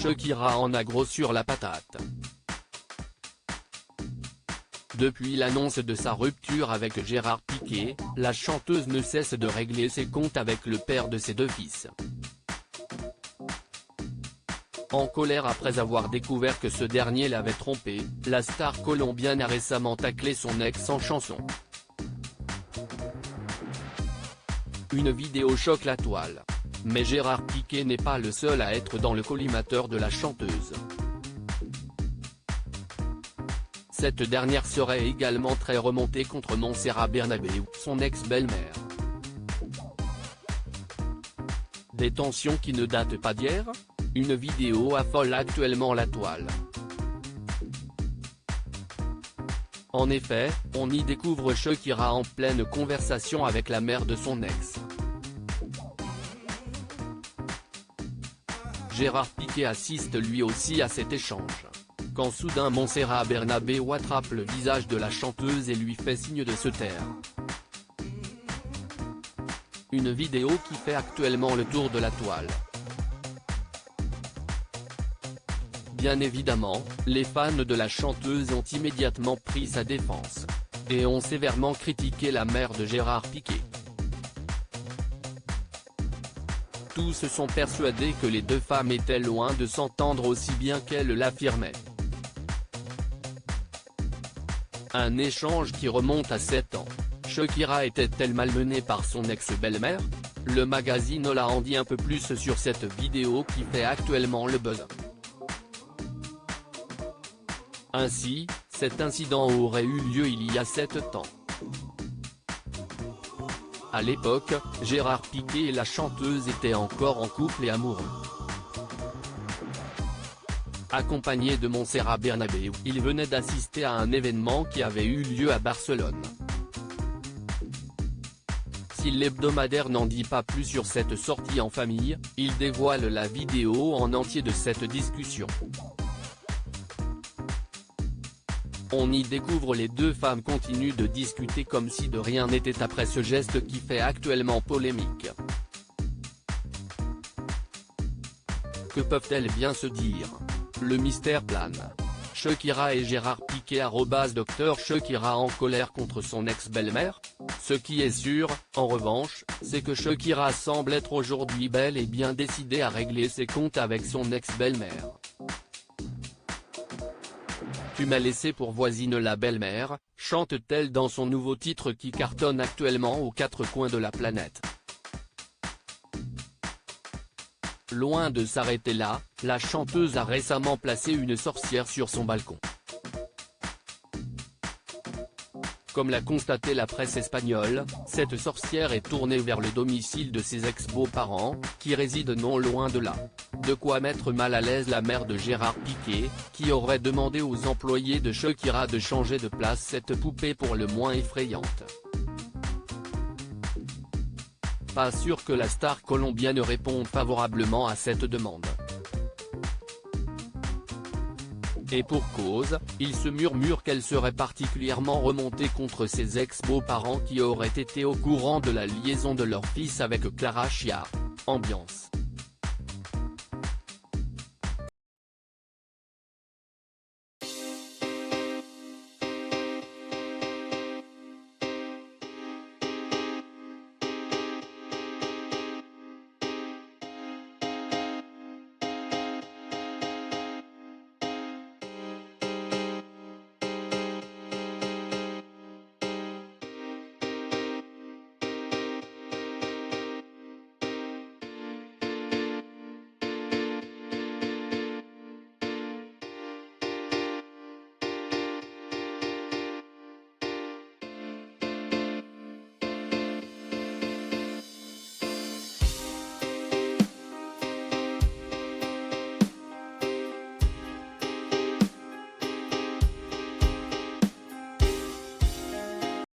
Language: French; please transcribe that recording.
Shakira en a gros sur la patate. Depuis l'annonce de sa rupture avec Gérard Piqué, la chanteuse ne cesse de régler ses comptes avec le père de ses deux fils. En colère après avoir découvert que ce dernier l'avait trompée, la star colombienne a récemment taclé son ex en chanson. Une vidéo choque la toile. Mais Gérard Piqué n'est pas le seul à être dans le collimateur de la chanteuse. Cette dernière serait également très remontée contre Montserrat Bernabéu, son ex-belle-mère. Des tensions qui ne datent pas d'hier ? Une vidéo affole actuellement la toile. En effet, on y découvre Shakira en pleine conversation avec la mère de son ex. Gérard Piqué assiste lui aussi à cet échange. Quand soudain Montserrat Bernabéu attrape le visage de la chanteuse et lui fait signe de se taire. Une vidéo qui fait actuellement le tour de la toile. Bien évidemment, les fans de la chanteuse ont immédiatement pris sa défense. Et ont sévèrement critiqué la mère de Gérard Piqué. Tous sont persuadés que les deux femmes étaient loin de s'entendre aussi bien qu'elles l'affirmaient. Un échange qui remonte à 7 ans. Shakira était-elle malmenée par son ex-belle-mère ? Le magazine Hola en dit un peu plus sur cette vidéo qui fait actuellement le buzz. Ainsi, cet incident aurait eu lieu il y a 7 ans. À l'époque, Gérard Piqué et la chanteuse étaient encore en couple et amoureux. Accompagné de Montserrat Bernabéu, il venait d'assister à un événement qui avait eu lieu à Barcelone. Si l'hebdomadaire n'en dit pas plus sur cette sortie en famille, il dévoile la vidéo en entier de cette discussion. On y découvre les deux femmes continuent de discuter comme si de rien n'était après ce geste qui fait actuellement polémique. Que peuvent-elles bien se dire ? Le mystère plane. Shakira et Gérard Piqué @Dr Shakira en colère contre son ex-belle-mère ? Ce qui est sûr, en revanche, c'est que Shakira semble être aujourd'hui bel et bien décidée à régler ses comptes avec son ex-belle-mère. Tu m'as laissé pour voisine la belle-mère, chante-t-elle dans son nouveau titre qui cartonne actuellement aux 4 coins de la planète. Loin de s'arrêter là, la chanteuse a récemment placé une sorcière sur son balcon. Comme l'a constaté la presse espagnole, cette sorcière est tournée vers le domicile de ses ex-beaux-parents, qui résident non loin de là. De quoi mettre mal à l'aise la mère de Gérard Piqué, qui aurait demandé aux employés de Shakira de changer de place cette poupée pour le moins effrayante. Pas sûr que la star colombienne réponde favorablement à cette demande. Et pour cause, il se murmure qu'elle serait particulièrement remontée contre ses ex-beaux-parents qui auraient été au courant de la liaison de leur fils avec Clara Chia. Ambiance.